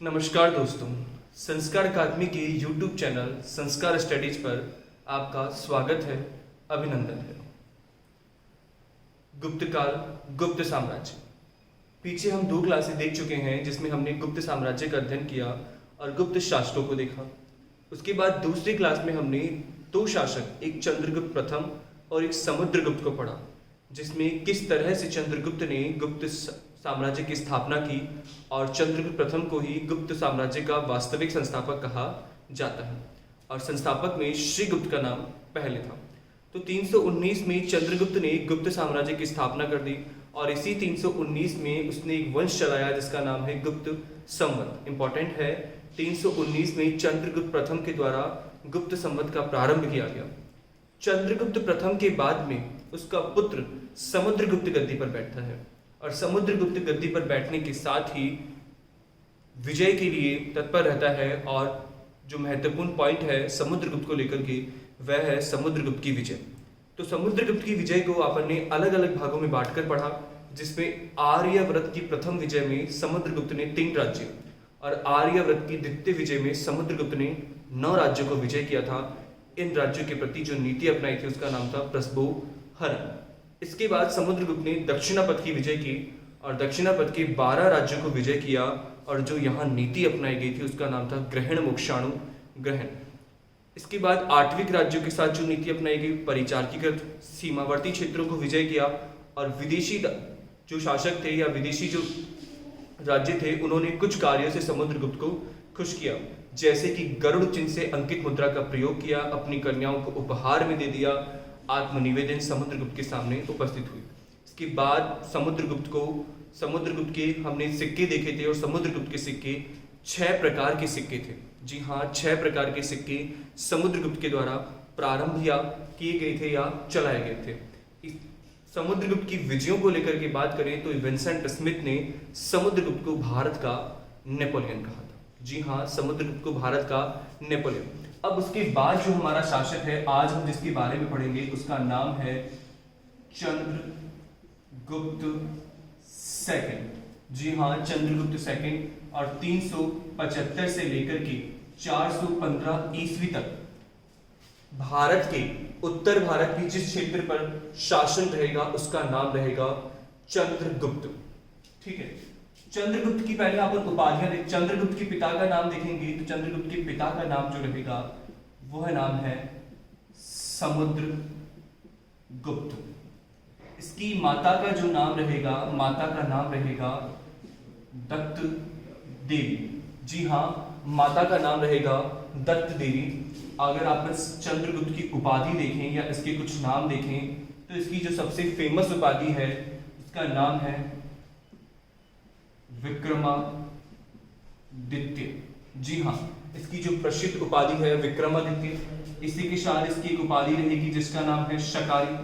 नमस्कार दोस्तों, संस्कार अकादमी के YouTube चैनल संस्कार स्टडीज पर आपका स्वागत है, अभिनंदन है। गुप्त काल, गुप्त साम्राज्य। पीछे हम 2 क्लासें देख चुके हैं जिसमें हमने गुप्त साम्राज्य का अध्ययन किया और गुप्त शासकों को देखा। उसके बाद दूसरी क्लास में हमने 2 शासक, एक चंद्रगुप्त प्रथम और एक समुद्रगुप्त को पढ़ा, जिसमें किस तरह से चंद्रगुप्त ने गुप्त साम्राज्य की स्थापना की और चंद्रगुप्त प्रथम को ही गुप्त साम्राज्य का वास्तविक संस्थापक कहा जाता है और संस्थापक में श्रीगुप्त का नाम पहले था। तो 319 में चंद्रगुप्त ने गुप्त साम्राज्य की स्थापना कर दी और इसी 319 में उसने एक वंश चलाया जिसका नाम है गुप्त संवत। इंपॉर्टेंट है, 319 में चंद्रगुप्त प्रथम के द्वारा गुप्त संवत का प्रारंभ किया गया। चंद्रगुप्त प्रथम के बाद में उसका पुत्र समुद्रगुप्त गद्दी पर बैठता है और समुद्रगुप्त गद्दी पर बैठने के साथ ही विजय के लिए तत्पर रहता है और जो महत्वपूर्ण पॉइंट है समुद्रगुप्त को लेकर के वह है समुद्रगुप्त की विजय। तो समुद्रगुप्त की विजय को अपन ने अलग अलग भागों में बांटकर पढ़ा, जिसमें आर्यव्रत की प्रथम विजय में समुद्रगुप्त ने 3 राज्य और आर्यव्रत की द्वितीय विजय में समुद्रगुप्त ने 9 राज्यों को विजय किया था। इन राज्यों के प्रति जो नीति अपनाई थी उसका नाम था प्रस्बोहरण। इसके बाद समुद्रगुप्त ने दक्षिणापथ की विजय की और दक्षिणापथ के 12 राज्यों को विजय किया और जो यहाँ नीति अपनाई गई थी उसका नाम था ग्रहण मोक्षाणु ग्रहण। इसके बाद आठविक राज्यों के साथ जो नीति अपनाई गई परिचारकीकृत सीमावर्ती क्षेत्रों को विजय किया और विदेशी जो शासक थे या विदेशी जो राज्य थे उन्होंने कुछ कार्यों से समुद्रगुप्त को खुश किया, जैसे कि गरुड़ चिन्ह से अंकित मुद्रा का प्रयोग किया, अपनी कन्याओं को उपहार में दे दिया, आत्मनिवेदन समुद्रगुप्त के सामने उपस्थित हुई। इसके बाद समुद्रगुप्त के हमने सिक्के देखे थे और समुद्रगुप्त के सिक्के 6 प्रकार के सिक्के थे। जी हाँ, 6 प्रकार के सिक्के समुद्रगुप्त के द्वारा प्रारंभ या किए गए थे या चलाए गए थे। समुद्रगुप्त की विजयों को लेकर के बात करें तो विंसेंट स्मिथ ने समुद्रगुप्त को भारत का नेपोलियन कहा था। जी हाँ, समुद्रगुप्त को भारत का नेपोलियन। अब उसके बाद जो हमारा शासक है आज हम जिसके बारे में पढ़ेंगे उसका नाम है चंद्रगुप्त सेकंड। जी हाँ, चंद्रगुप्त सेकंड। और 375 से लेकर के 415 ईस्वी तक भारत के उत्तर भारत की जिस क्षेत्र पर शासन रहेगा उसका नाम रहेगा चंद्रगुप्त। ठीक है, चंद्रगुप्त की पहले अपन उपाधियां देख। चंद्रगुप्त के पिता का नाम देखेंगे तो चंद्रगुप्त के पिता का नाम जो रहेगा वह नाम है समुद्रगुप्त। इसकी माता का जो नाम रहेगा, माता का नाम रहेगा दत्त देवी। जी हाँ, माता का नाम रहेगा दत्त देवी। अगर आप चंद्रगुप्त की उपाधि देखें या इसके कुछ नाम देखें तो इसकी जो सबसे फेमस उपाधि है उसका नाम है विक्रमादित्य। जी हाँ, इसकी जो प्रसिद्ध उपाधि है विक्रमादित्य। इसी के साथ इसकी एक उपाधि रहेगी जिसका नाम है शकारी,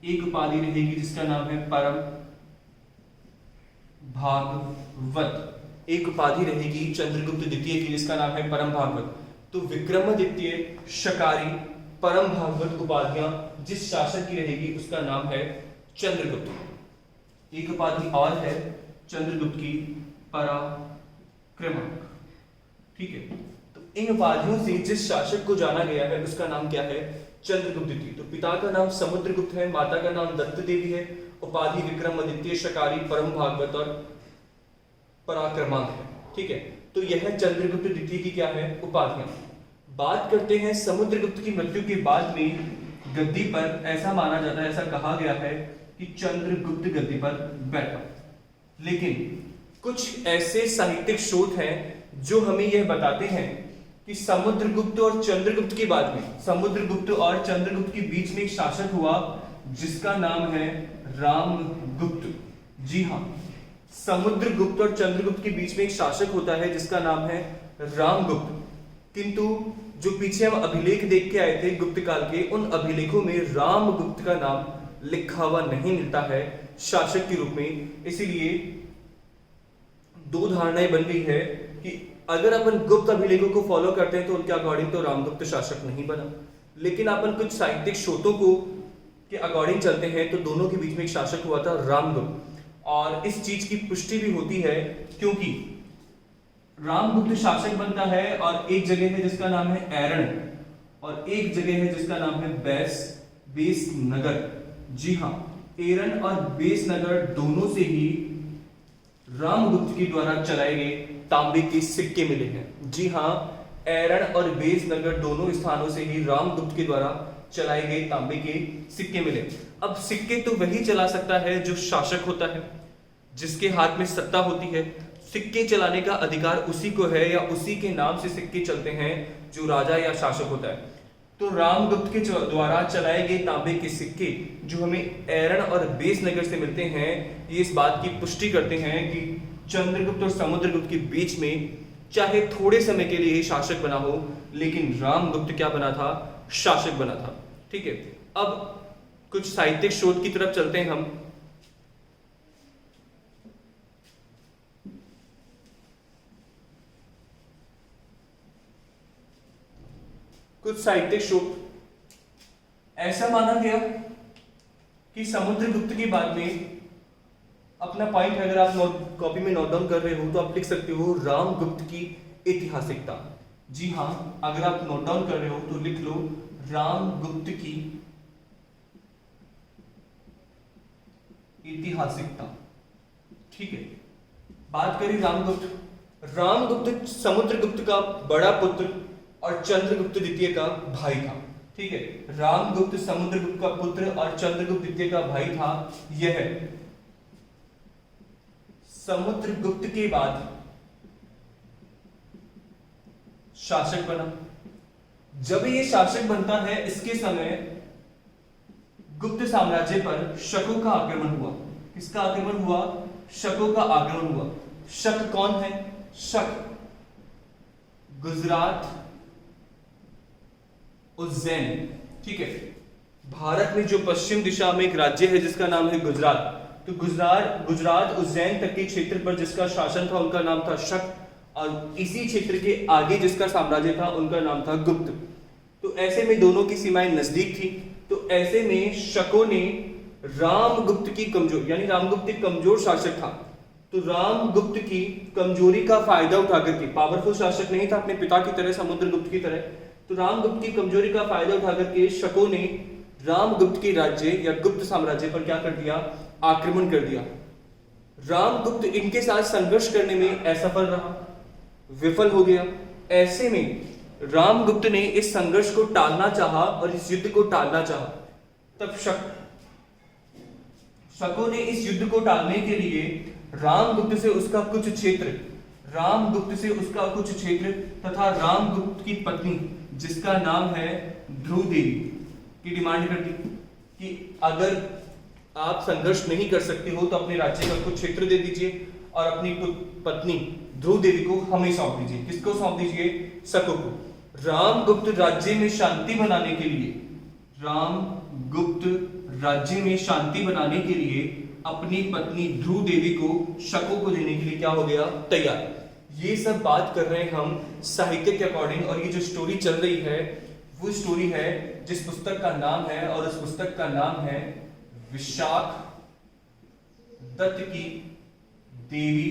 एक उपाधि रहेगी जिसका नाम है परम भागवत, एक उपाधि रहेगी चंद्रगुप्त द्वितीय की जिसका नाम है परम भागवत। तो विक्रमादित्य, शकारी, परम भागवत उपाधियां जिस शासक की रहेगी उसका नाम है चंद्रगुप्त। एक उपाधि और है चंद्रगुप्त की पराक्रमक। ठीक है, तो इन उपाधियों से जिस शासक को जाना गया है उसका नाम क्या है? चंद्रगुप्त द्वितीय। तो पिता का नाम समुद्रगुप्त है, माता का नाम दत्त देवी है, उपाधि विक्रमादित्य, शकारी, परम भागवत और पराक्रमांक है। ठीक है, तो यह चंद्रगुप्त द्वितीय की क्या है? उपाधियां। बात करते हैं समुद्रगुप्त की मृत्यु के बाद में गद्दी पर ऐसा माना जाता है, ऐसा कहा गया है कि चंद्रगुप्त गद्दी पर बैठा। लेकिन कुछ ऐसे साहित्यिक स्रोत हैं जो हमें यह बताते हैं कि समुद्रगुप्त और चंद्रगुप्त के बाद में समुद्रगुप्त और चंद्रगुप्त के बीच में एक शासक हुआ जिसका नाम है रामगुप्त। जी हाँ, समुद्रगुप्त और चंद्रगुप्त के बीच में एक शासक होता है जिसका नाम है रामगुप्त। किंतु जो पीछे हम अभिलेख देख के आए थे गुप्त काल के, उन अभिलेखों में रामगुप्त का नाम लिखा हुआ नहीं मिलता है शासक के रूप में। इसीलिए 2 धारणाएं बन गई है कि अगर अपन गुप्त अभिलेखों को फॉलो करते हैं तो उनके अकॉर्डिंग तो रामगुप्त शासक नहीं बना, लेकिन अपन कुछ साहित्यिक स्रोतों को के अकॉर्डिंग चलते हैं तो दोनों के बीच में एक शासक हुआ था रामगुप्त। और इस चीज की पुष्टि भी होती है क्योंकि रामगुप्त शासक बनता है और एक जगह है जिसका नाम है एरण और एक जगह है जिसका नाम है बेस नगर। जी हाँ, एरण और बेस नगर दोनों से ही रामगुप्त के द्वारा चलाए गए तांबे के सिक्के मिले हैं। जी हाँ, एरण और बेस नगर दोनों स्थानों से ही रामगुप्त के द्वारा चलाए गए तांबे के सिक्के मिले। अब सिक्के तो वही चला सकता है जो शासक होता है, जिसके हाथ में सत्ता होती है। सिक्के चलाने का अधिकार उसी को है या उसी के नाम से सिक्के चलते हैं जो राजा या शासक होता है। तो रामगुप्त के द्वारा चलाए गए तांबे के सिक्के जो हमें एरण और बेस नगर से मिलते हैं, ये इस बात की पुष्टि करते हैं कि चंद्रगुप्त और समुद्रगुप्त के बीच में चाहे थोड़े समय के लिए शासक बना हो, लेकिन रामगुप्त क्या बना था? शासक बना था। ठीक है, अब कुछ साहित्यिक शोध की तरफ चलते हैं हम। कुछ साहित्यिक शोध ऐसा माना गया कि समुद्रगुप्त के बाद में, अपना पॉइंट अगर आप कॉपी में नोट डाउन कर रहे हो तो आप लिख सकते हो रामगुप्त की ऐतिहासिकता। जी हाँ, अगर आप नोट डाउन कर रहे हो तो लिख लो रामगुप्त की ऐतिहासिकता। ठीक है, बात करें रामगुप्त समुद्रगुप्त का बड़ा पुत्र और चंद्रगुप्त द्वितीय का भाई था। ठीक है, रामगुप्त समुद्रगुप्त का पुत्र और चंद्रगुप्त द्वितीय का भाई था। यह समुद्रगुप्त के बाद शासक बना। जब ये शासक बनता है, इसके समय गुप्त साम्राज्य पर शकों का आक्रमण हुआ। किसका आक्रमण हुआ? शकों का आक्रमण हुआ। शक कौन है? शक गुजरात, उज्जैन। ठीक है, भारत में जो पश्चिम दिशा में एक राज्य है जिसका नाम है गुजरात, तो गुजरात उज्जैन तक के क्षेत्र पर जिसका शासन था उनका नाम था शक, और इसी क्षेत्र के आगे जिसका साम्राज्य था उनका नाम था गुप्त। तो ऐसे में दोनों की सीमाएं नजदीक थी। तो ऐसे में शकों ने रामगुप्त की कमजोर, यानी रामगुप्त एक कमजोर शासक था, तो रामगुप्त की कमजोरी का फायदा उठाकर के, पावरफुल शासक नहीं था अपने पिता की तरह, समुद्रगुप्त की तरह, तो रामगुप्त की कमजोरी का फायदा उठाकर के शकों ने रामगुप्त के राज्य या गुप्त साम्राज्य पर क्या कर दिया? आक्रमण कर दिया। रामगुप्त इनके साथ संघर्ष करने में असफल रहा, विफल हो गया। ऐसे में रामगुप्त ने इस संघर्ष को टालना चाहा और इस युद्ध को टालना चाहा। तब शकों ने इस युद्ध को टालने के लिए रामगुप्त से उसका कुछ क्षेत्र तथा रामगुप्त की पत्नी जिसका नाम है ध्रुव देवी की डिमांड कर दी कि अगर आप संघर्ष नहीं कर सकते हो तो अपने राज्य का कुछ क्षेत्र दे दीजिए और अपनी पत्नी ध्रुव देवी को हमें सौंप दीजिए। किसको सौंप दीजिए? शकों को। रामगुप्त राज्य में शांति बनाने के लिए अपनी पत्नी ध्रुव देवी को शकों को देने के लिए क्या हो गया? तैयार। ये सब बात कर रहे हैं हम साहित्य के अकॉर्डिंग, और ये जो स्टोरी चल रही है वो स्टोरी है जिस पुस्तक का नाम है, और उस पुस्तक का नाम है विशाख दत्त की देवी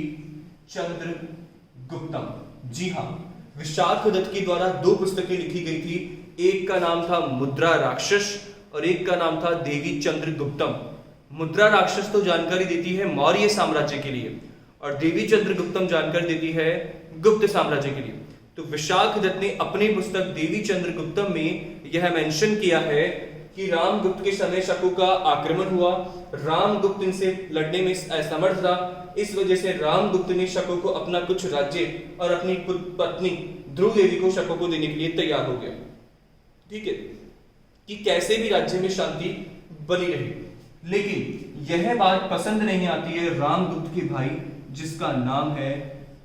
चंद्रगुप्तम। जी हाँ, विशाख दत्त के द्वारा दो पुस्तकें लिखी गई थी। एक का नाम था मुद्रा राक्षस और एक का नाम था देवी चंद्रगुप्तम। मुद्रा राक्षस तो जानकारी देती है मौर्य साम्राज्य के लिए और देवी चंद्रगुप्तम जानकारी देती है गुप्त साम्राज्य के लिए। तो विशाख दत्त ने अपनी पुस्तक देवी चंद्रगुप्तम में यह मेंशन किया है कि रामगुप्त के समय शकों का आक्रमण हुआ, रामगुप्त इनसे लड़ने में असमर्थ था, इस वजह से रामगुप्त ने शकों को अपना कुछ राज्य और अपनी पत्नी ध्रुव देवी को शकों को देने के लिए तैयार हो गया। ठीक है, कि कैसे भी राज्य में शांति बनी रहे। लेकिन यह बात पसंद नहीं आती है रामगुप्त के भाई जिसका नाम है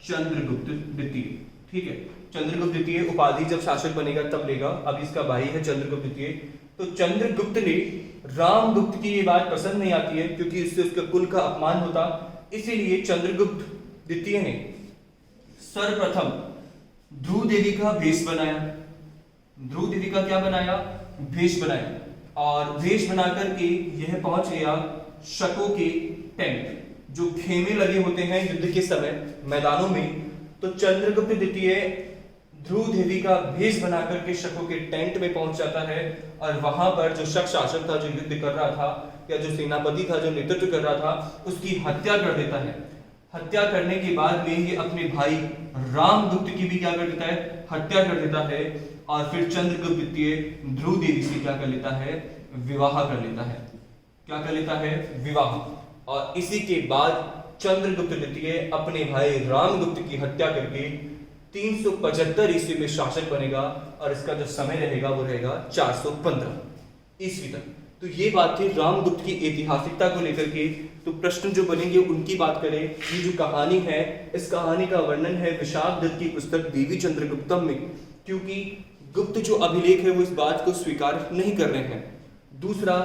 चंद्रगुप्त द्वितीय। ठीक है, चंद्रगुप्त द्वितीय उपाधि जब शासक बनेगा तब लेगा, अभी इसका भाई है चंद्रगुप्त द्वितीय। तो चंद्रगुप्त ने रामगुप्त की ये बात पसंद नहीं आती है क्योंकि इससे उसके कुल का अपमान होता, इसीलिए चंद्रगुप्त द्वितीय ने सर्वप्रथम ध्रुव देवी का भेष बनाया। ध्रुव देवी का क्या बनाया? भेष बनाया, और भेष बनाकर के यह पहुंच गया शकों के टेंट, जो खेमे लगे होते हैं युद्ध के समय मैदानों में, तो चंद्रगुप्त द्वितीय ध्रुव देवी का भेष बना करके शकों के टेंट में पहुंच जाता है और वहां पर जो शक शासक था, जो युद्ध कर रहा था, या जो सेनापति था, जो नेतृत्व कर रहा था, उसकी हत्या कर देता है। हत्या करने के बाद में ये अपने भाई रामगुप्त की भी क्या कर देता है, हत्या कर देता है। और फिर चंद्रगुप्त द्वितीय ध्रुव देवी से क्या कर लेता है, विवाह कर लेता है। क्या कर लेता है, विवाह। और इसी के बाद चंद्रगुप्त द्वितीय अपने भाई रामगुप्त की हत्या करके 375 ईस्वी में शासक बनेगा और इसका जो समय रहेगा वो रहेगा 415 ईस्वी तक। तो ये बात थी रामगुप्त की ऐतिहासिकता को लेकर के। तो प्रश्न जो बनेंगे उनकी बात करें। ये जो कहानी है, इस कहानी का वर्णन है विशाख दत्त की पुस्तक देवी चंद्रगुप्तम में, क्योंकि गुप्त जो अभिलेख है वो इस बात को स्वीकार नहीं कर रहे हैं। दूसरा,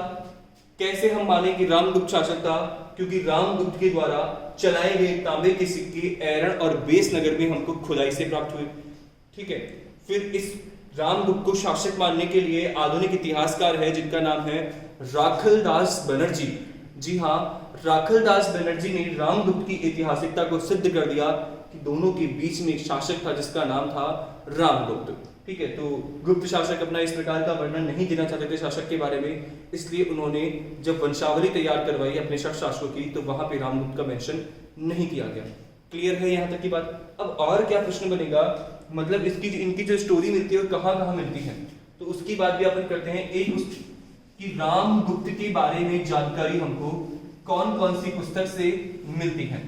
कैसे हम माने कि रामगुप्त शासक था, क्योंकि रामगुप्त के द्वारा चलाए गए तांबे के सिक्के एरण और बेस नगर में हमको खुदाई से प्राप्त हुए। ठीक है। फिर इस रामगुप्त को शासक मानने के लिए आधुनिक इतिहासकार है जिनका नाम है राखलदास बनर्जी। जी हाँ, राखलदास बनर्जी ने रामगुप्त की ऐतिहासिकता को सिद्ध कर दिया कि दोनों के बीच में एक शासक था जिसका नाम था रामगुप्त। ठीक है। तो गुप्त शासक अपना इस प्रकार का वर्णन नहीं देना चाहते थे शासक के बारे में, इसलिए उन्होंने जब वंशावली तैयार करवाई अपने शासकों की तो वहां पे रामगुप्त का मेंशन नहीं किया गया। क्लियर है यहाँ तक की बात। अब और क्या प्रश्न बनेगा, मतलब इसकी इनकी जो स्टोरी मिलती है वो कहाँ मिलती है, तो उसकी बात भी अपन करते हैं। एक कि रामगुप्त के बारे में जानकारी हमको कौन कौन सी पुस्तक से मिलती है।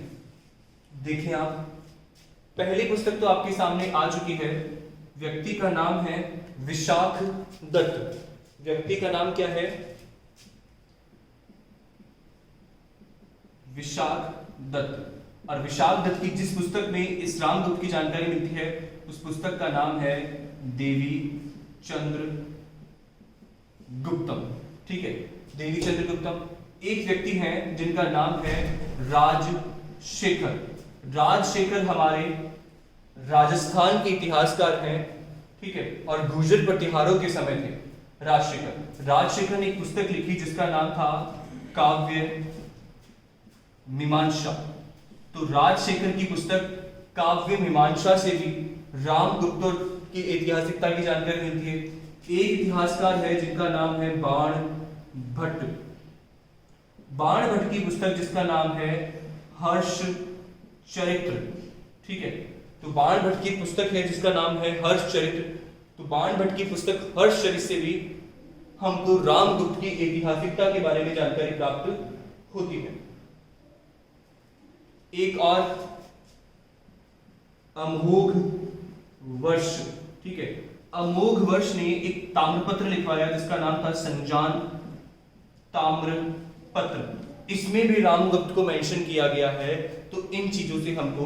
देखिए आप, पहली पुस्तक तो आपके सामने आ चुकी है। व्यक्ति का नाम है विशाख दत्त। व्यक्ति का नाम क्या है, विशाख दत्त। और विशाख दत्त की जिस पुस्तक में इस रामगुप्त की जानकारी मिलती है उस पुस्तक का नाम है देवी चंद्र गुप्तम। ठीक है, देवी चंद्र गुप्तम। एक व्यक्ति हैं जिनका नाम है राजशेखर। राजशेखर हमारे राजस्थान के इतिहासकार हैं। ठीक है, और गुर्जर प्रतिहारों के समय थे राजशेखर ने एक पुस्तक लिखी जिसका नाम था काव्य मीमांसा। तो राजशेखर की पुस्तक काव्य मीमांसा से भी रामगुप्त की ऐतिहासिकता की जानकारी मिलती है। एक इतिहासकार है जिनका नाम है बाण भट्ट। बाण भट्ट की पुस्तक जिसका नाम है हर्ष चरित्र। ठीक है, तो बाण भट्ट की पुस्तक है जिसका नाम है हर्ष चरित्र। तो बाण भट्ट की पुस्तक हर्ष चरित्र से भी हमको रामगुप्त की ऐतिहासिकता के बारे में जानकारी प्राप्त होती है। एक और अमोघ वर्ष। ठीक है, अमोघ वर्ष ने एक ताम्रपत्र लिखवाया जिसका नाम था संजान ताम्रपत्र। इसमें भी रामगुप्त को मेंशन किया गया है। तो इन चीजों से हमको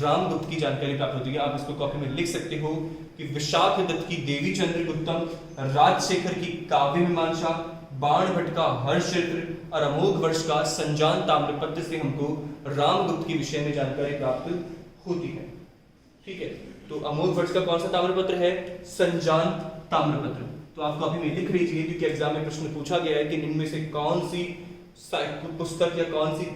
रामगुप्त की जानकारी प्राप्त होती है। आप इसको कॉपी में लिख सकते हो कि विशाख दत्त की देवी चंद्र गुप्तम, राजशेखर की काव्य मीमांसा, बाण भट्ट का हर्ष चरित्र और अमोघ वर्ष का संजान ताम्रपत्र से हमको रामगुप्त के विषय में जानकारी प्राप्त होती है। ठीक है, तो अमोघ वर्ष का कौन सा ताम्रपत्र है, संजान ताम्रपत्र। तो आप कॉपी में लिख लीजिए क्योंकि एग्जाम में प्रश्न पूछा गया है कि इनमें से कौन सी पुस्तक या कौन सी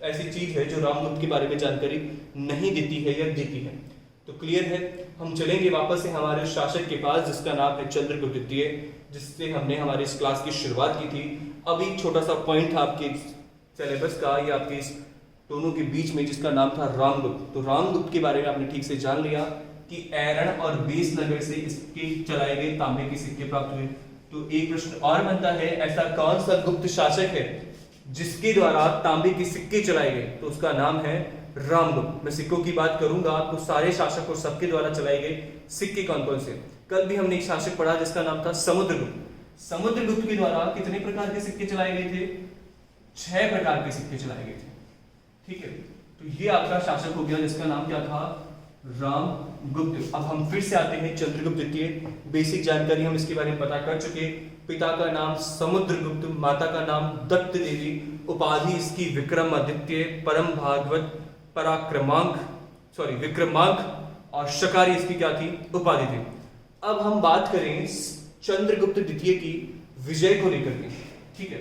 ऐसी चीज है जो रामगुप्त के बारे में जानकारी नहीं देती है या देती है। तो क्लियर है। हम चलेंगे वापस से हमारे शासक के पास जिसका नाम है चंद्रगुप्त द्वितीय, जिससे हमने हमारे इस क्लास की शुरुआत की थी। अब एक छोटा सा पॉइंट था आपके सिलेबस का या आपके इस दोनों के बीच में जिसका नाम था रामगुप्त। तो रामगुप्त के बारे में आपने ठीक से जान लिया कि एरण और बेस नगर से इसके चलाए गए तांबे के सिक्के प्राप्त हुए। तो एक प्रश्न और बनता है, ऐसा कौन सा गुप्त शासक है जिसके द्वारा तांबे के सिक्के चलाए गए, तो उसका नाम है रामगुप्त। मैं सिक्कों की बात करूंगा, आपको सारे शासक और सबके द्वारा चलाए गए सिक्के कौन कौन से। कल भी हमने एक शासक पढ़ा जिसका नाम था समुद्रगुप्त। समुद्रगुप्त के द्वारा कितने प्रकार के सिक्के चलाए गए थे, 6 प्रकार के सिक्के चलाए गए थे। ठीक है, तो ये आपका शासक हो गया जिसका नाम क्या था, रामगुप्त। अब हम फिर से आते हैं चंद्रगुप्त द्वितीय। बेसिक जानकारी हम इसके बारे में पता कर चुके। पिता का नाम समुद्रगुप्त, माता का नाम दत्त देवी, उपाधि इसकी विक्रमादित्य, परम भागवत, विक्रमांक और शकारी इसकी क्या थी, उपाधि थी। अब हम बात करें चंद्रगुप्त द्वितीय की विजय को लेकर के। ठीक है,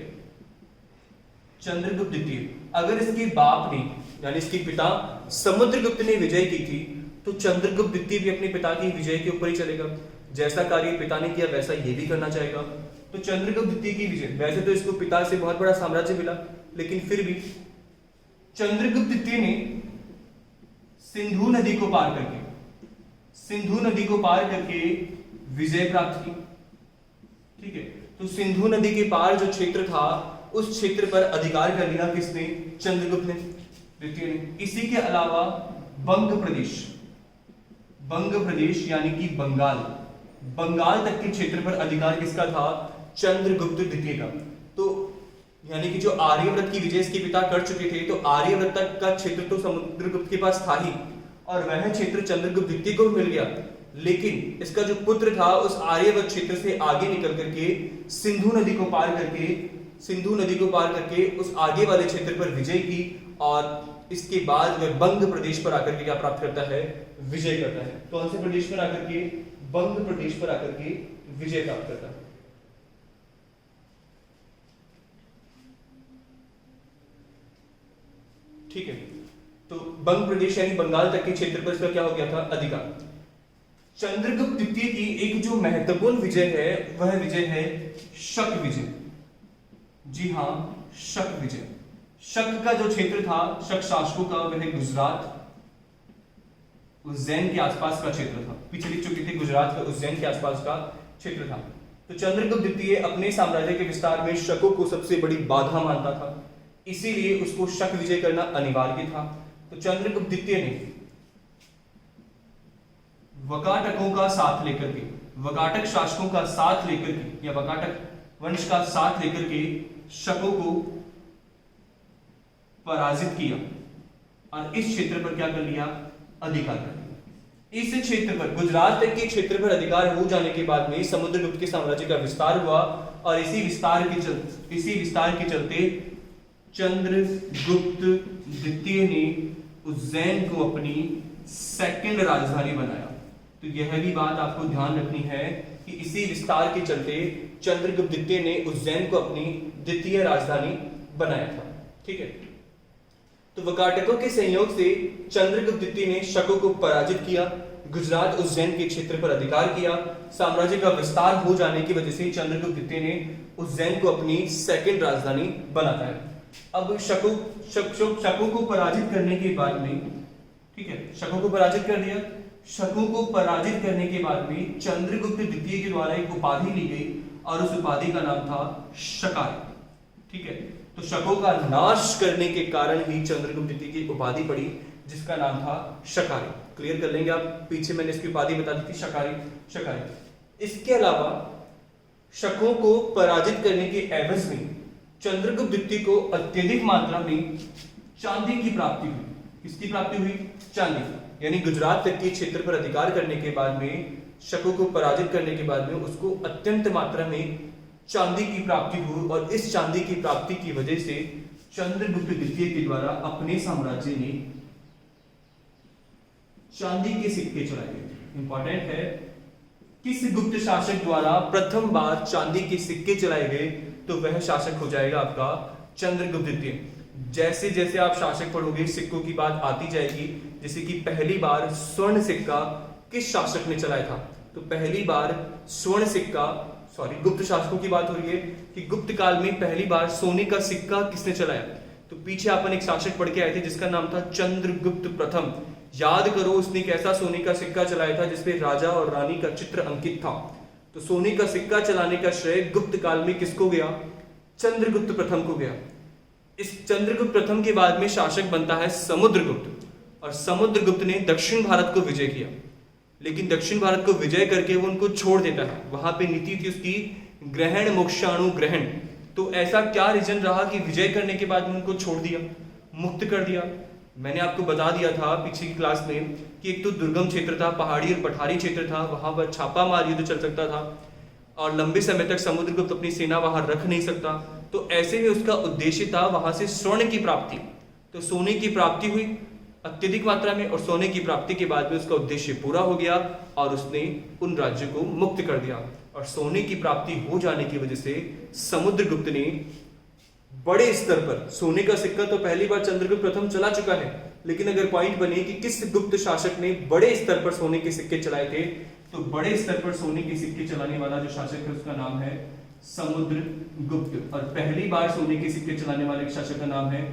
चंद्रगुप्त द्वितीय, अगर इसके बाप ने यानी इसके पिता समुद्रगुप्त ने विजय की थी तो चंद्रगुप्त द्वितीय भी अपने पिता की विजय के ऊपर ही चलेगा। जैसा कार्य पिता ने किया वैसा ये भी करना चाहेगा। तो चंद्रगुप्त द्वितीय की विजय, वैसे तो इसको पिता से बहुत बड़ा साम्राज्य मिला, लेकिन फिर भी चंद्रगुप्त द्वितीय ने सिंधु नदी को पार करके विजय प्राप्त की। ठीक है, तो सिंधु नदी के पार जो क्षेत्र था उस क्षेत्र पर अधिकार कर लिया किसने? चंद्रगुप्त ने द्वितीय ने। इसी के अलावा बंग प्रदेश यानी कि बंगाल तक के क्षेत्र पर अधिकार किसका था? चंद्रगुप्त द्वितीय का। तो यानी कि जो आर्यव्रत की विजय इसके पिता कर चुके थे, तो आर्यव्रत तक का क्षेत्र तो समुद्रगुप्त के पास था ही, और वह क्षेत्र चंद्रगुप्त द्वितीय को मिल गया। लेकिन इसका जो पुत्र था उस आर्यव्रत क्षेत्र से आगे निकल करके सिंधु नदी को पार करके उस आगे वाले क्षेत्र पर विजय की, और इसके बाद वह बंग प्रदेश पर आकर के क्या प्राप्त करता है? विजय करता है। कौन से प्रदेश पर आकर के? बंग प्रदेश पर आकर के विजय प्राप्त करता है। ठीक है, तो बंग प्रदेश यानी बंगाल तक के क्षेत्र पर इसका क्या हो गया था? अधिकार। चंद्रगुप्त द्वितीय की एक जो महत्वपूर्ण विजय है वह विजय है शक विजय। जी हां, शक विजय। शक का जो क्षेत्र था शक शासकों का, वह गुजरात उज्जैन के आसपास का क्षेत्र था। पीछे लिख चुके थे, गुजरात का उज्जैन के आसपास का क्षेत्र था। तो चंद्रगुप्त द्वितीय अपने साम्राज्य के विस्तार में शकों को सबसे बड़ी बाधा मानता था, इसीलिए उसको शक विजय करना अनिवार्य था। तो चंद्रगुप्त द्वितीय ने वकाटकों का साथ लेकर के, वकाटक शासकों का साथ लेकर के, या वकाटक वंश का साथ लेकर के शकों को पराजित किया और इस क्षेत्र पर क्या कर लिया? अधिकार कर लिया। इस क्षेत्र पर, गुजरात तक के क्षेत्र पर अधिकार हो जाने के बाद में समुद्रगुप्त के साम्राज्य का विस्तार हुआ, और इसी विस्तार के चलते चंद्रगुप्त द्वितीय ने उज्जैन को अपनी सेकंड राजधानी बनाया। तो यह भी बात आपको ध्यान रखनी है कि इसी विस्तार के चलते चंद्रगुप्त द्वितीय ने उज्जैन को अपनी द्वितीय राजधानी बनाया था। ठीक है, तो वकाटकों के सहयोग से चंद्रगुप्त द्वितीय ने शकों को पराजित किया, गुजरात उज्जैन के क्षेत्र पर अधिकार किया। साम्राज्य का विस्तार हो जाने की वजह से चंद्रगुप्त द्वितीय ने उज्जैन को अपनी सेकंड राजधानी बनाता है। अब शकों को पराजित करने के बाद में, ठीक है, शकों को पराजित कर दिया। शकों को पराजित करने के बाद में चंद्रगुप्त द्वितीय के द्वारा एक उपाधि ली गई, और उस उपाधि का नाम था शकाय। ठीक है, तो शकों का नाश करने के कारण ही चंद्रगुप्त द्वितीय की उपाधि पड़ी, जिसका नाम था शकारी। क्लियर कर लेंगे आप, पीछे मैंने इसकी उपाधि बता दी थी, शकारी। इसके अलावा शकों को पराजित करने के एवज में चंद्रगुप्त द्वितीय को अत्यधिक मात्रा में चांदी की प्राप्ति हुई। किसकी प्राप्ति हुई? चांदी। यानी गुजरात तक के क्षेत्र पर अधिकार करने के बाद में, शकों को पराजित करने के बाद में उसको अत्यंत मात्रा में चांदी की प्राप्ति हुई, और इस चांदी की प्राप्ति की वजह से चंद्रगुप्त द्वितीय के द्वारा अपने साम्राज्य में चांदी के सिक्के चलाए गए। इंपॉर्टेंट है, किस गुप्त शासक द्वारा प्रथम बार चांदी के सिक्के चलाए गए? तो वह शासक हो जाएगा आपका चंद्रगुप्त द्वितीय। जैसे जैसे आप शासक पढ़ोगे सिक्कों की बात आती जाएगी। जैसे कि पहली बार स्वर्ण सिक्का किस शासक ने चलाया था? तो पहली बार स्वर्ण सिक्का, गुप्त शासकों की बात हो रही है कि गुप्त काल में पहली बार सोने का सिक्का किसने चलाया? तो पीछे अपन एक शासक पढ़ के आए थे जिसका नाम था चंद्रगुप्त प्रथम। याद करो उसने कैसा सोने का सिक्का चलाया था जिसपे राजा और रानी का चित्र अंकित था। तो सोने का सिक्का चलाने का श्रेय गुप्त काल में किसको गया? चंद्रगुप्त प्रथम को गया। इस चंद्रगुप्त प्रथम के बाद में शासक बनता है समुद्रगुप्त, और समुद्रगुप्त ने दक्षिण भारत को विजय किया, लेकिन दक्षिण भारत को विजय करके वो उनको छोड़ देता है। वहां पे नीति थी उसकी ग्रहण मोक्षाणु ग्रहण। तो ऐसा क्या रीजन रहा कि विजय करने के बाद में उनको छोड़ दिया, मुक्त कर दिया? मैंने आपको बता दिया था पिछली क्लास में कि एक तो दुर्गम क्षेत्र था, पहाड़ी और पठारी क्षेत्र था, वहां पर छापामार युद्ध चल सकता था, और लंबे समय तक समुद्रगुप्त अपनी सेना वहां रख नहीं सकता। तो ऐसे में उसका उद्देश्य था वहां से स्वर्ण की प्राप्ति। तो सोने की प्राप्ति हुई अत्यधिक मात्रा में, और सोने की प्राप्ति के बाद में उसका उद्देश्य पूरा हो गया और उसने उन राज्यों को मुक्त कर दिया। और सोने की प्राप्ति हो जाने की वजह से समुद्रगुप्त ने बड़े स्तर पर, सोने का सिक्का तो पहली बार चंद्रगुप्त प्रथम चला चुका है, लेकिन अगर पॉइंट बने कि किस गुप्त शासक ने बड़े स्तर पर सोने के सिक्के चलाए थे, तो बड़े स्तर पर सोने के सिक्के चलाने वाला जो शासक है उसका नाम है समुद्रगुप्त। और पहली बार सोने के सिक्के चलाने वाले शासक का नाम है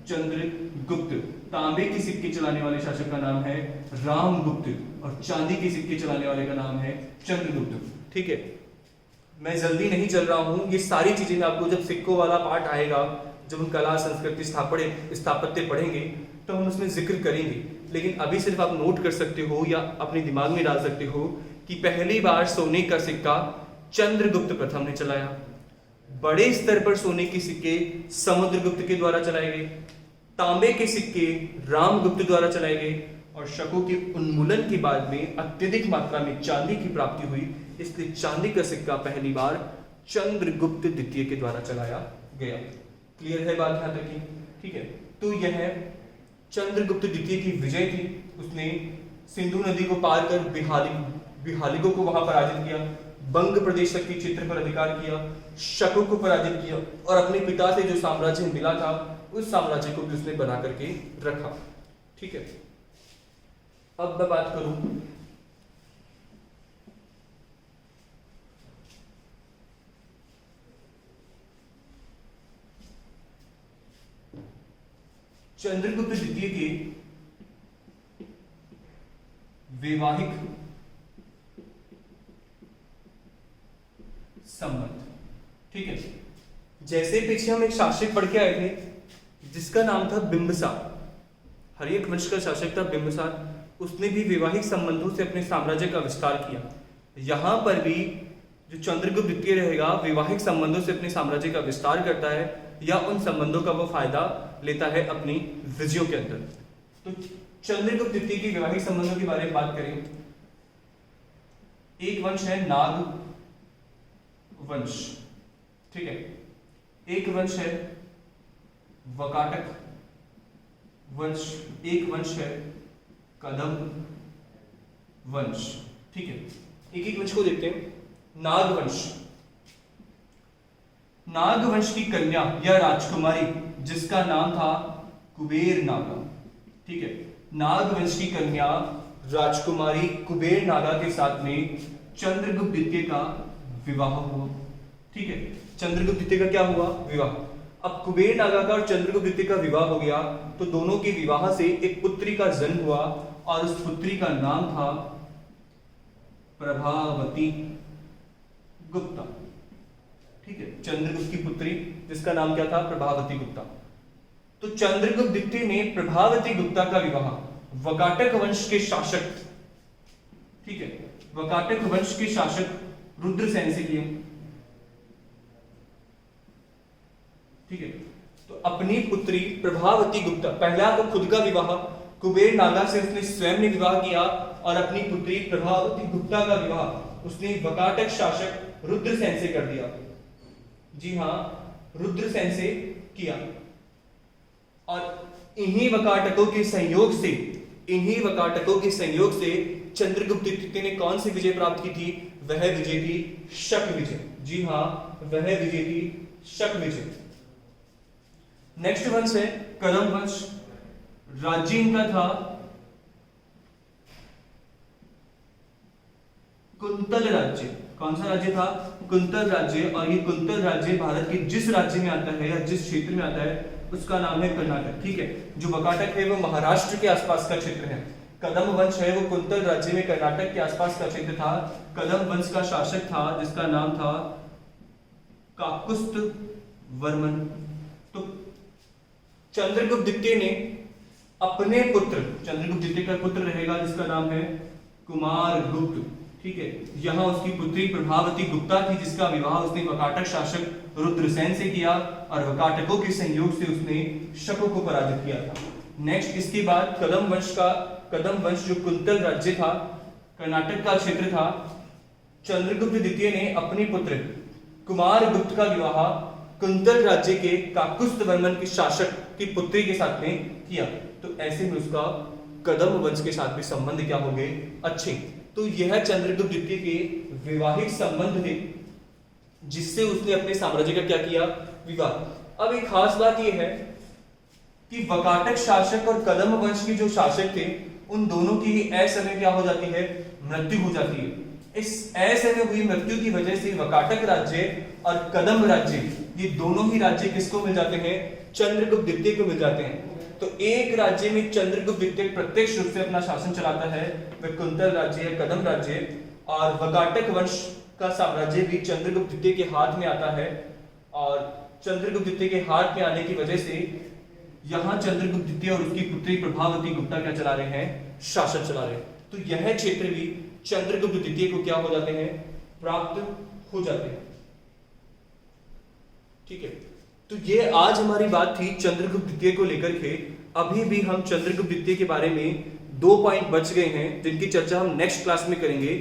चंद्रगुप्त। तांबे के सिक्के चलाने वाले शासक का नाम है रामगुप्त और चांदी के सिक्के चलाने वाले का नाम है चंद्रगुप्त। ठीक है, मैं जल्दी नहीं चल रहा हूं, ये सारी चीजें मैं आपको जब सिक्कों वाला पार्ट आएगा, जब हम कला संस्कृति स्थापत्य पढ़ेंगे तो हम उसमें जिक्र करेंगे। लेकिन अभी सिर्फ आप नोट कर सकते हो या अपने दिमाग में डाल सकते हो कि पहली बार सोने का सिक्का चंद्रगुप्त प्रथम ने चलाया, बड़े स्तर पर सोने के सिक्के समुद्रगुप्त के द्वारा चलाए गए, तांबे के सिक्के रामगुप्त द्वारा चलाए गए और शकों के उन्मूलन के बाद में अत्यधिक मात्रा में चांदी की प्राप्ति हुई, इसलिए चांदी का सिक्का पहली बार चंद्रगुप्त द्वितीय के द्वारा चलाया गया। क्लियर है बात यहां तक की? ठीक है, तो यह चंद्रगुप्त द्वितीय की विजय थी। उसने सिंधु नदी को पार कर बिहालिकों को वहां पराजित किया, बंग प्रदेश तक के क्षेत्र पर अधिकार किया, शकों को पराजित किया और अपने पिता से जो साम्राज्य मिला था उस साम्राज्य को भी उसने बना करके रखा। ठीक है, अब मैं बात करूं चंद्रगुप्त द्वितीय के वैवाहिक संबंध। ठीक है, जैसे पीछे हम एक शासक पढ़ के आए थे जिसका नाम था बिंबिसार, हर्यक वंश का शासक था बिंबिसार, उसने भी वैवाहिक संबंधों से अपने साम्राज्य का विस्तार किया। यहां पर भी जो चंद्रगुप्त द्वितीय रहेगा वैवाहिक संबंधों से अपने साम्राज्य का विस्तार करता है या उन संबंधों का वो फायदा लेता है अपनी विजयों के अंदर। तो चंद्रगुप्त द्वितीय की वैवाहिक संबंधों के बारे में बात करें, एक वंश है नाग वंश। ठीक है, एक वंश है वकाटक वंश, एक वंश है कदम वंश। ठीक है, एक एक वंश को देखते हैं। नागवंश, नागवंश की कन्या या राजकुमारी जिसका नाम था कुबेर नागा। ठीक है, नागवंश की कन्या राजकुमारी कुबेर नागा के साथ में चंद्रगुप्त द्वितीय का विवाह हुआ। ठीक है, चंद्रगुप्त द्वितीय का क्या हुआ? विवाह। अब कुबेर नागा का और चंद्रगुप्त द्वितीय का विवाह हो गया तो दोनों के विवाह से एक पुत्री का जन्म हुआ और उस पुत्री का नाम था प्रभावती गुप्ता। ठीक है, चंद्रगुप्त की पुत्री जिसका नाम क्या था? प्रभावती गुप्ता। तो चंद्रगुप्त द्वितीय ने प्रभावती गुप्ता का विवाह वकाटक वंश के शासक, ठीक है, वकाटक वंश के शासक रुद्रसेन से किया। ठीक है, तो अपनी पुत्री प्रभावती गुप्ता, पहला तो खुद का विवाह कुबेर नागा से उसने स्वयं ने विवाह किया और अपनी पुत्री प्रभावती गुप्ता का विवाह उसने वकाटक शासक रुद्रसेन से कर दिया। जी हां, रुद्रसेन से किया। और इन्हीं वकाटकों के संयोग से चंद्रगुप्त द्वितीय ने कौन सी विजय प्राप्त की थी? वह विजय थी शक विजय। जी हां, वह विजय थी शक विजय। नेक्स्ट वंश है कदम वंश। राज्य इनका था कुंतल राज्य। कौन सा राज्य था? कुंतल राज्य। और ये कुंतल राज्य भारत के जिस राज्य में आता है या जिस क्षेत्र में आता है उसका नाम है कर्नाटक। ठीक है, जो वकाटक है वो महाराष्ट्र के आसपास का क्षेत्र है। कदम वंश है वो कुंतल राज्य में कर्नाटक के आसपास का क्षेत्र था। कदम वंश का शासक था जिसका नाम था काकुस्थ वर्मन। तो चंद्रगुप्त द्वितीय ने अपने पुत्र, चंद्रगुप्त द्वितीय का पुत्र रहेगा जिसका नाम है कुमारगुप्त। ठीक है, यहां उसकी पुत्री प्रभावती गुप्ता थी जिसका विवाह उसने वकाटक शासक रुद्रसेन से किया और वकाटकों के संयोग से उसने शकों को पराजित किया था। नेक्स्ट इसके बाद कदम वंश जो कुंतल राज्य था, कर्नाटक का क्षेत्र था, चंद्रगुप्त द्वितीय ने अपने पुत्र कुमारगुप्त का विवाह कुंतल राज्य के काकुस्थ वर्मन के शासक की पुत्री के साथ में किया। तो ऐसे में उसका कदम वंश के साथ भी संबंध क्या हो गए? अच्छे। तो यह चंद्रगुप्त द्वितीय के वैवाहिक संबंध थे जिससे उसने अपने साम्राज्य का क्या किया? विवाह। अब एक खास बात यह है कि वकाटक शासक और कदम्ब वंश के जो शासक थे उन दोनों की असमय क्या हो जाती है, मृत्यु हो जाती है। इस असमय हुई मृत्यु की वजह से वकाटक राज्य और कदम्ब राज्य ये दोनों ही राज्य किसको मिल जाते हैं, चंद्रगुप्त द्वितीय को मिल जाते हैं। तो एक राज्य में चंद्रगुप्त द्वितीय प्रत्यक्ष रूप से अपना शासन चलाता है, वह कुंतल राज्य या कदम्ब राज्य, और वकाटक वंश का साम्राज्य भी चंद्रगुप्त द्वितीय के हाथ में आता है। और चंद्रगुप्त द्वितीय के हाथ में आने की वजह से यहाँ चंद्रगुप्त द्वितीय और उसकी पुत्री प्रभावती गुप्ता क्या चला रहे हैं, शासन चला रहे हैं। तो यह क्षेत्र भी चंद्रगुप्त द्वितीय को क्या हो जाते हैं, प्राप्त हो जाते हैं। ठीक है, तो ये आज हमारी बात थी चंद्रगुप्त द्वितीय को लेकर के। अभी भी हम चंद्रगुप्त द्वितीय के बारे में 2 पॉइंट बच गए हैं जिनकी चर्चा हम नेक्स्ट क्लास में करेंगे।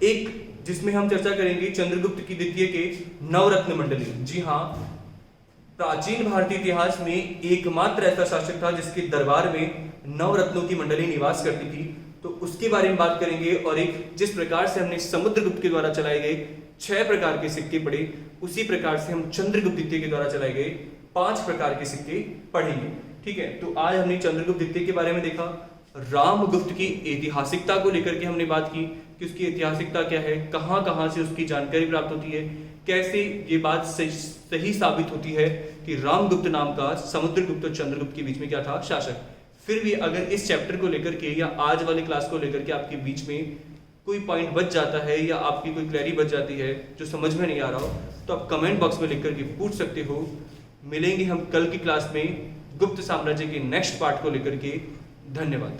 एक जिसमें हम चर्चा करेंगे चंद्रगुप्त की द्वितीय के नवरत्न मंडली। जी हाँ, प्राचीन भारतीय इतिहास में एकमात्र ऐसा शासक था जिसके दरबार में नवरत्नों की मंडली निवास करती थी, तो उसके बारे में बात करेंगे। और एक जिस प्रकार से हमने समुद्रगुप्त के द्वारा चलाए गए 6 प्रकार के सिक्के पढ़े, उसी प्रकार से हम चंद्रगुप्त द्वितीय के द्वारा चलाए गए 5 प्रकार के सिक्के पढ़ेंगे। ठीक है, तो आज हमने चंद्रगुप्त द्वितीय के बारे में देखा। रामगुप्त की ऐतिहासिकता को लेकर के हमने बात की कि उसकी ऐतिहासिकता क्या है, कहां कहां से उसकी जानकारी प्राप्त होती है, कैसे ये बात सही साबित होती है कि रामगुप्त नाम का समुद्रगुप्त और चंद्रगुप्त के बीच में क्या था, शासक। फिर भी अगर इस चैप्टर को लेकर के या आज वाली क्लास को लेकर के आपके बीच में कोई पॉइंट बच जाता है या आपकी कोई क्लैरिटी बच जाती है जो समझ में नहीं आ रहा हो, तो आप कमेंट बॉक्स में लिख करके पूछ सकते हो। मिलेंगे हम कल की क्लास में गुप्त साम्राज्य के नेक्स्ट पार्ट को लेकर के। धन्यवाद।